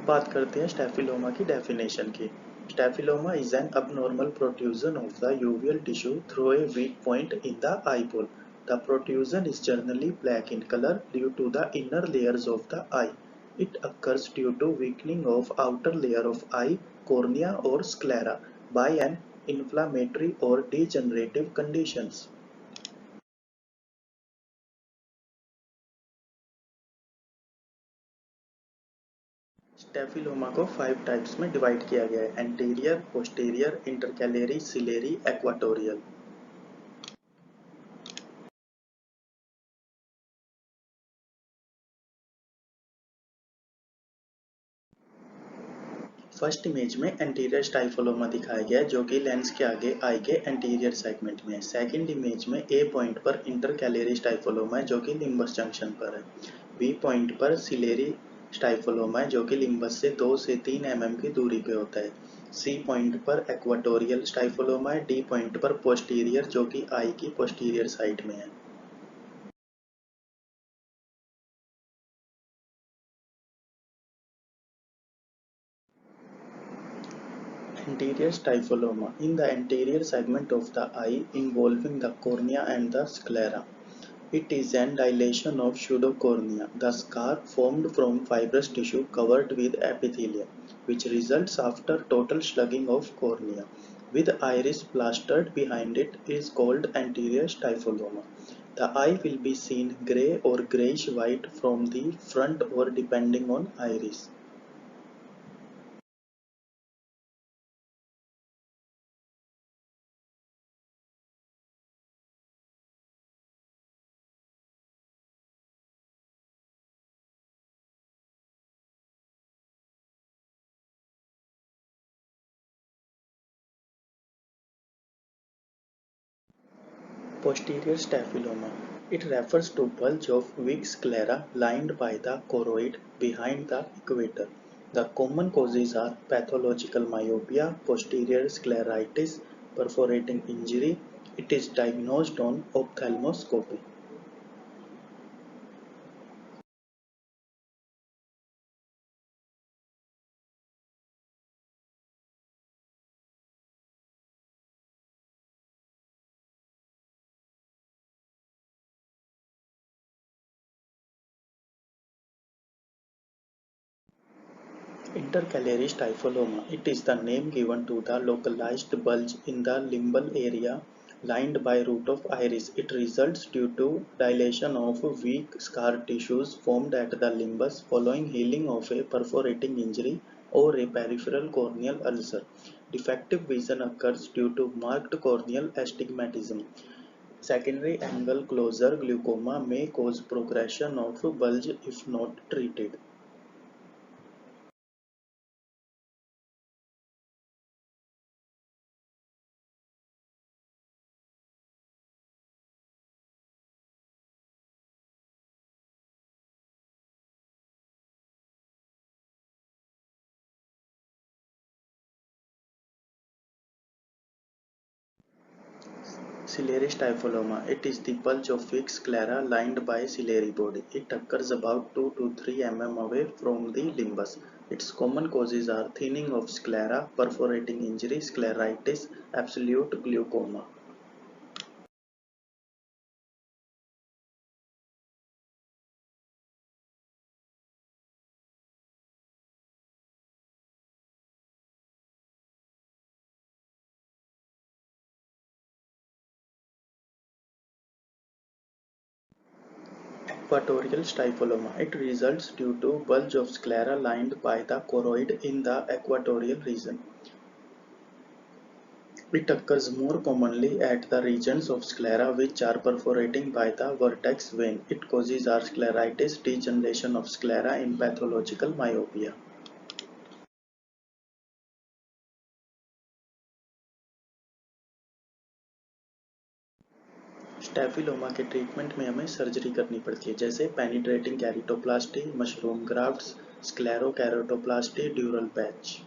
बात करते हैं स्टेफिलोमा की डेफिनेशन की। Staphyloma is an abnormal protrusion of the uveal tissue through a weak point in the eyeball. The protrusion is generally black in color due to the inner layers of the eye. It occurs due to weakening of outer layer of eye, cornea or sclera by an inflammatory or degenerative conditions. Staphyloma को 5 types में divide किया गया है: anterior, posterior, intercalary, ciliary, equatorial. First image में anterior staphyloma दिखाया गया है जो कि लेंस के आगे आई के एंटीरियर सेगमेंट में है। सेकंड इमेज में ए पॉइंट पर इंटरकैलरी स्टाइफोलोमा है जो कि लिम्बस जंक्शन पर है। बी पॉइंट पर सिलेरी स्टाइफोलोमा है जो कि लिम्बस से 2 से 3 mm की दूरी पे होता है। सी पॉइंट पर एक्वाटोरियल स्टाइफोलोमा है। डी पॉइंट पर पोस्टीरियर जो कि आई की पोस्टीरियर साइड में है। Anterior stiphyloma in the anterior segment of the eye involving the cornea and the sclera. It is an dilation of pseudocornea, the scar formed from fibrous tissue covered with epithelium, which results after total slugging of cornea, with iris plastered behind it, is called anterior stiphyloma. The eye will be seen grey or greyish white from the front or depending on iris. Posterior staphyloma. It refers to bulge of weak sclera lined by the choroid behind the equator. The common causes are pathological myopia, posterior scleritis, perforating injury. It is diagnosed on ophthalmoscopy. Intercalary stiphyloma. It is the name given to the localized bulge in the limbal area lined by root of iris. It results due to dilation of weak scar tissues formed at the limbus following healing of a perforating injury or a peripheral corneal ulcer. Defective vision occurs due to marked corneal astigmatism. Secondary angle closure glaucoma may cause progression of bulge if not treated. Ciliary stiphyloma. It is the bulge of weak sclera lined by ciliary body. It occurs about 2 to 3 mm away from the limbus. Its common causes are thinning of sclera, perforating injury, scleritis, absolute glaucoma. Equatorial stiphyloma. It results due to bulge of sclera lined by the choroid in the equatorial region. It occurs more commonly at the regions of sclera which are perforating by the vertex vein. It causes are scleritis, degeneration of sclera in pathological myopia. स्टेफिलोमा के treatment में हमें surgery करनी पड़ती है, जैसे penetrating keratoplasty, mushroom grafts, sclerokeratoplasty, dural patch.